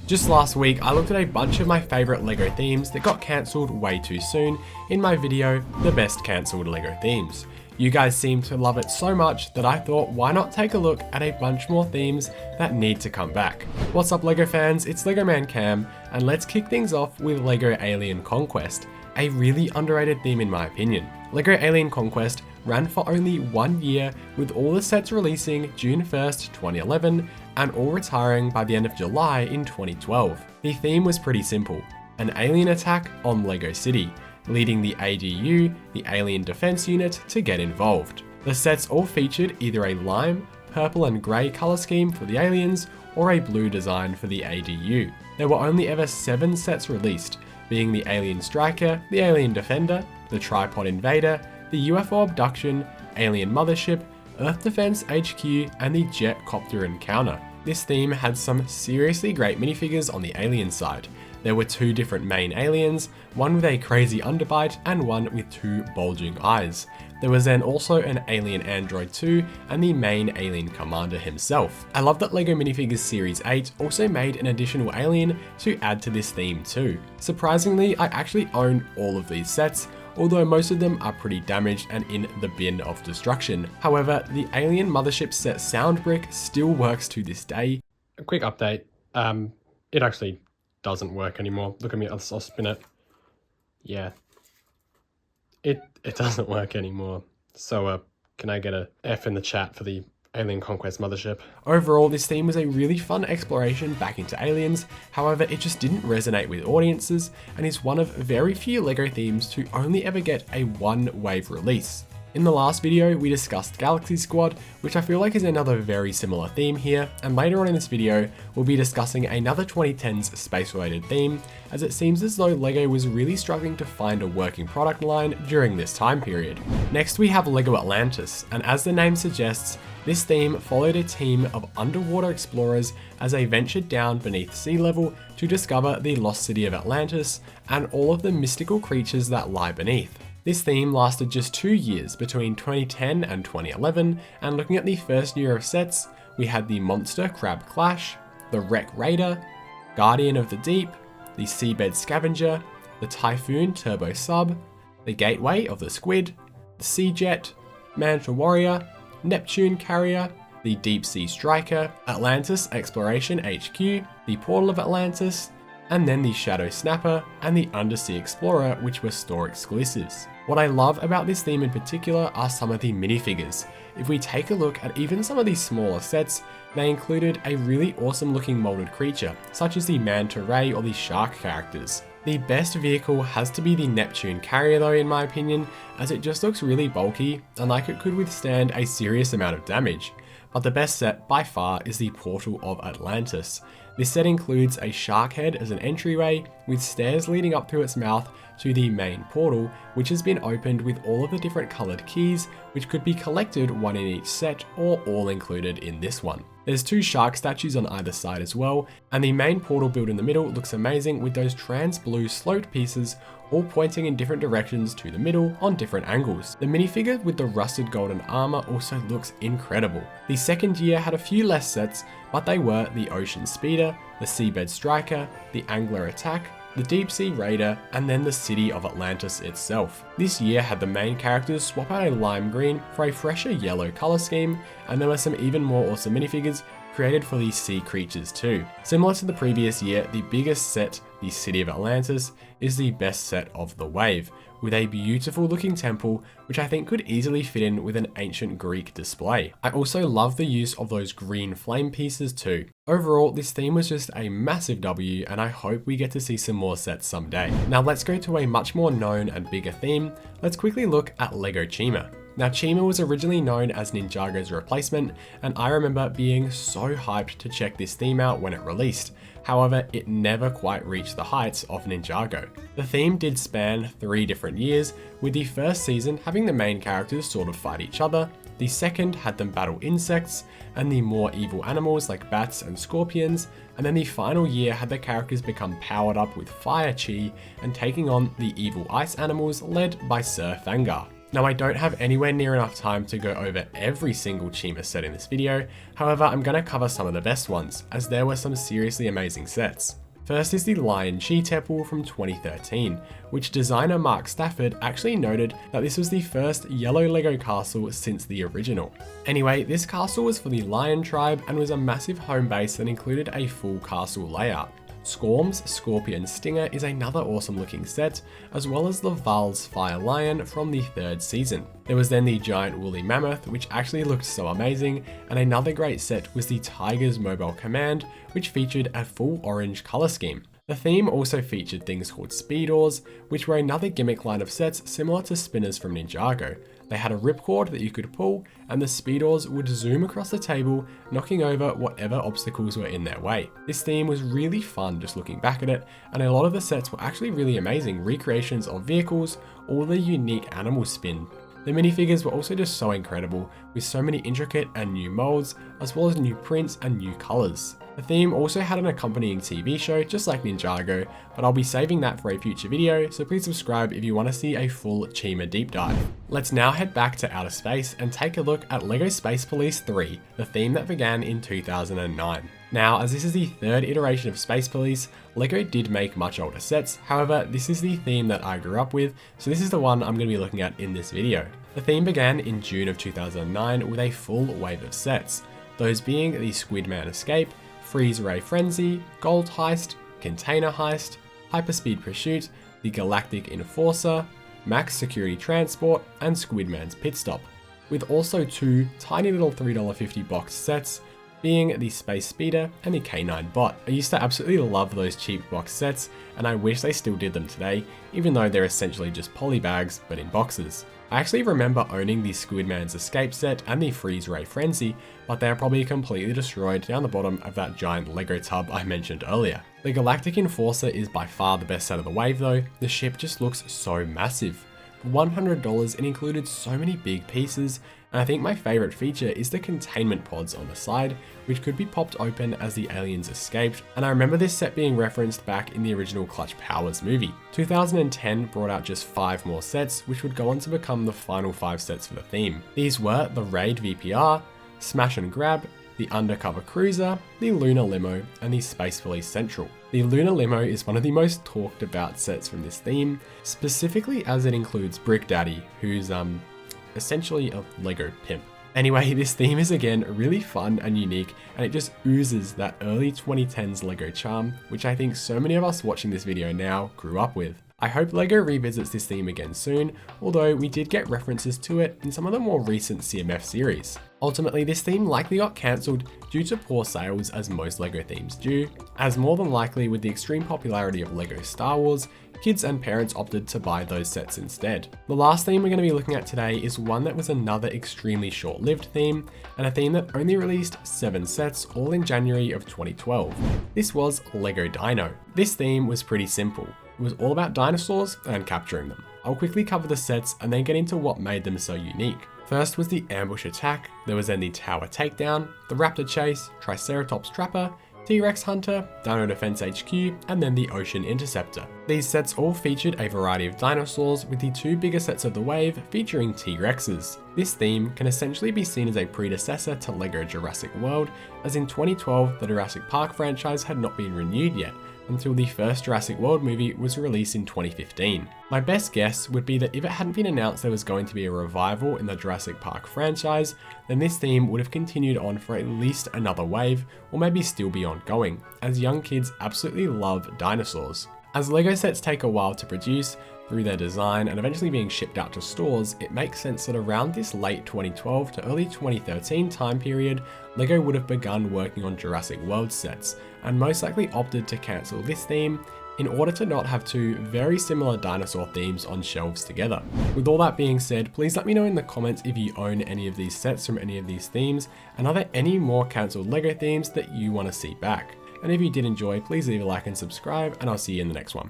Just last week, I looked at a bunch of my favourite LEGO themes that got cancelled way too soon in my video, The Best Cancelled LEGO Themes. You guys seem to love it so much that I thought why not take a look at a bunch more themes that need to come back. What's up LEGO fans, it's LEGO Man Cam, and let's kick things off with LEGO Alien Conquest, a really underrated theme in my opinion. LEGO Alien Conquest ran for only 1 year, with all the sets releasing June 1st, 2011, and all retiring by the end of July in 2012. The theme was pretty simple, an alien attack on LEGO City, leading the ADU, the Alien Defense Unit, to get involved. The sets all featured either a lime, purple and grey colour scheme for the aliens, or a blue design for the ADU. There were only ever 7 sets released, being the Alien Striker, the Alien Defender, the Tripod Invader, the UFO Abduction, Alien Mothership, Earth Defense HQ, and the Jet Copter Encounter. This theme had some seriously great minifigures on the alien side. There were 2 different main aliens, one with a crazy underbite and one with 2 bulging eyes. There was then also an alien android 2 and the main alien commander himself. I love that LEGO Minifigures Series 8 also made an additional alien to add to this theme too. Surprisingly, I actually own all of these sets, although most of them are pretty damaged and in the bin of destruction. However, the Alien Mothership set sound brick still works to this day. A quick update, it actually doesn't work anymore. Look at me, I'll spin it. Yeah, it doesn't work anymore. So can I get a F in the chat for the Alien Conquest Mothership? Overall, this theme was a really fun exploration back into aliens, however it just didn't resonate with audiences and is one of very few LEGO themes to only ever get a 1-wave release. In the last video, we discussed Galaxy Squad, which I feel like is another very similar theme here, and later on in this video, we'll be discussing another 2010s space-related theme, as it seems as though LEGO was really struggling to find a working product line during this time period. Next we have LEGO Atlantis, and as the name suggests, this theme followed a team of underwater explorers as they ventured down beneath sea level to discover the lost city of Atlantis and all of the mystical creatures that lie beneath. This theme lasted just 2 years between 2010 and 2011, and looking at the first year of sets, we had the Monster Crab Clash, the Wreck Raider, Guardian of the Deep, the Seabed Scavenger, the Typhoon Turbo Sub, the Gateway of the Squid, the Sea Jet, Manta Warrior, Neptune Carrier, the Deep Sea Striker, Atlantis Exploration HQ, the Portal of Atlantis, and then the Shadow Snapper and the Undersea Explorer, which were store exclusives. What I love about this theme in particular are some of the minifigures. If we take a look at even some of these smaller sets, they included a really awesome looking molded creature, such as the Manta Ray or the Shark characters. The best vehicle has to be the Neptune Carrier though in my opinion, as it just looks really bulky and like it could withstand a serious amount of damage. But the best set by far is the Portal of Atlantis. This set includes a shark head as an entryway, with stairs leading up through its mouth to the main portal, which has been opened with all of the different coloured keys, which could be collected one in each set or all included in this one. There's 2 shark statues on either side as well, and the main portal built in the middle looks amazing with those trans blue sloped pieces all pointing in different directions to the middle on different angles. The minifigure with the rusted golden armour also looks incredible. The second year had a few less sets, but they were the Ocean Speeder, the Seabed Striker, the Angler Attack, the Deep Sea Raider, and then the City of Atlantis itself. This year had the main characters swap out a lime green for a fresher yellow colour scheme, and there were some even more awesome minifigures created for these sea creatures too. Similar to the previous year, the biggest set, the City of Atlantis, is the best set of the wave, with a beautiful looking temple which I think could easily fit in with an ancient Greek display. I also love the use of those green flame pieces too. Overall, this theme was just a massive W, and I hope we get to see some more sets someday. Now let's go to a much more known and bigger theme. Let's quickly look at LEGO Chima. Now Chima was originally known as Ninjago's replacement, and I remember being so hyped to check this theme out when it released. However, it never quite reached the heights of Ninjago. The theme did span 3 different years, with the first season having the main characters sort of fight each other, the second had them battle insects, and the more evil animals like bats and scorpions, and then the final year had the characters become powered up with fire chi and taking on the evil ice animals led by Sir Thangar. Now I don't have anywhere near enough time to go over every single Chima set in this video, however I'm going to cover some of the best ones, as there were some seriously amazing sets. First is the Lion Chi Temple from 2013, which designer Mark Stafford actually noted that this was the first yellow LEGO castle since the original. Anyway, this castle was for the Lion tribe and was a massive home base that included a full castle layout. Skorm's Scorpion Stinger is another awesome looking set, as well as the Val's Fire Lion from the 3rd season. There was then the Giant Woolly Mammoth, which actually looked so amazing, and another great set was the Tiger's Mobile Command, which featured a full orange colour scheme. The theme also featured things called Speedors, which were another gimmick line of sets similar to spinners from Ninjago. They had a ripcord that you could pull, and the Speedors would zoom across the table, knocking over whatever obstacles were in their way. This theme was really fun just looking back at it, and a lot of the sets were actually really amazing recreations of vehicles or the unique animal spin. The minifigures were also just so incredible, with so many intricate and new molds, as well as new prints and new colours. The theme also had an accompanying TV show, just like Ninjago, but I'll be saving that for a future video, so please subscribe if you want to see a full Chima deep dive. Let's now head back to outer space and take a look at LEGO Space Police 3, the theme that began in 2009. Now, as this is the 3rd iteration of Space Police, LEGO did make much older sets, however, this is the theme that I grew up with, so this is the one I'm going to be looking at in this video. The theme began in June of 2009 with a full wave of sets, those being the Squidman Escape, Freeze Ray Frenzy, Gold Heist, Container Heist, Hyperspeed Pursuit, the Galactic Enforcer, Max Security Transport, and Squidman's Pit Stop, with also 2 tiny little $3.50 box sets, being the Space Speeder and the K9 Bot. I used to absolutely love those cheap box sets, and I wish they still did them today, even though they're essentially just poly bags, but in boxes. I actually remember owning the Squidman's Escape set and the Freeze Ray Frenzy, but they are probably completely destroyed down the bottom of that giant LEGO tub I mentioned earlier. The Galactic Enforcer is by far the best set of the wave though. The ship just looks so massive. For $100 it included so many big pieces, and I think my favourite feature is the containment pods on the side, which could be popped open as the aliens escaped, and I remember this set being referenced back in the original Clutch Powers movie. 2010 brought out just 5 more sets, which would go on to become the final 5 sets for the theme. These were the Raid VPR, Smash and Grab, the Undercover Cruiser, the Lunar Limo, and the Space Police Central. The Lunar Limo is one of the most talked about sets from this theme, specifically as it includes Brick Daddy, who's essentially a LEGO pimp. Anyway, this theme is again really fun and unique, and it just oozes that early 2010s LEGO charm, which I think so many of us watching this video now grew up with. I hope LEGO revisits this theme again soon, although we did get references to it in some of the more recent CMF series. Ultimately, this theme likely got cancelled due to poor sales, as most LEGO themes do, as more than likely with the extreme popularity of LEGO Star Wars, kids and parents opted to buy those sets instead. The last theme we're going to be looking at today is one that was another extremely short-lived theme, and a theme that only released 7 sets all in January of 2012. This was LEGO Dino. This theme was pretty simple. It was all about dinosaurs and capturing them. I'll quickly cover the sets and then get into what made them so unique. First was the Ambush Attack, there was then the Tower Takedown, the Raptor Chase, Triceratops Trapper, T-Rex Hunter, Dino Defense HQ, and then the Ocean Interceptor. These sets all featured a variety of dinosaurs, with the 2 bigger sets of the wave featuring T-Rexes. This theme can essentially be seen as a predecessor to LEGO Jurassic World, as in 2012 the Jurassic Park franchise had not been renewed yet, until the first Jurassic World movie was released in 2015. My best guess would be that if it hadn't been announced there was going to be a revival in the Jurassic Park franchise, then this theme would have continued on for at least another wave, or maybe still be ongoing, as young kids absolutely love dinosaurs. As LEGO sets take a while to produce, through their design and eventually being shipped out to stores, it makes sense that around this late 2012 to early 2013 time period, LEGO would have begun working on Jurassic World sets, and most likely opted to cancel this theme in order to not have 2 very similar dinosaur themes on shelves together. With all that being said, please let me know in the comments if you own any of these sets from any of these themes, and are there any more cancelled LEGO themes that you want to see back? And if you did enjoy, please leave a like and subscribe, and I'll see you in the next one.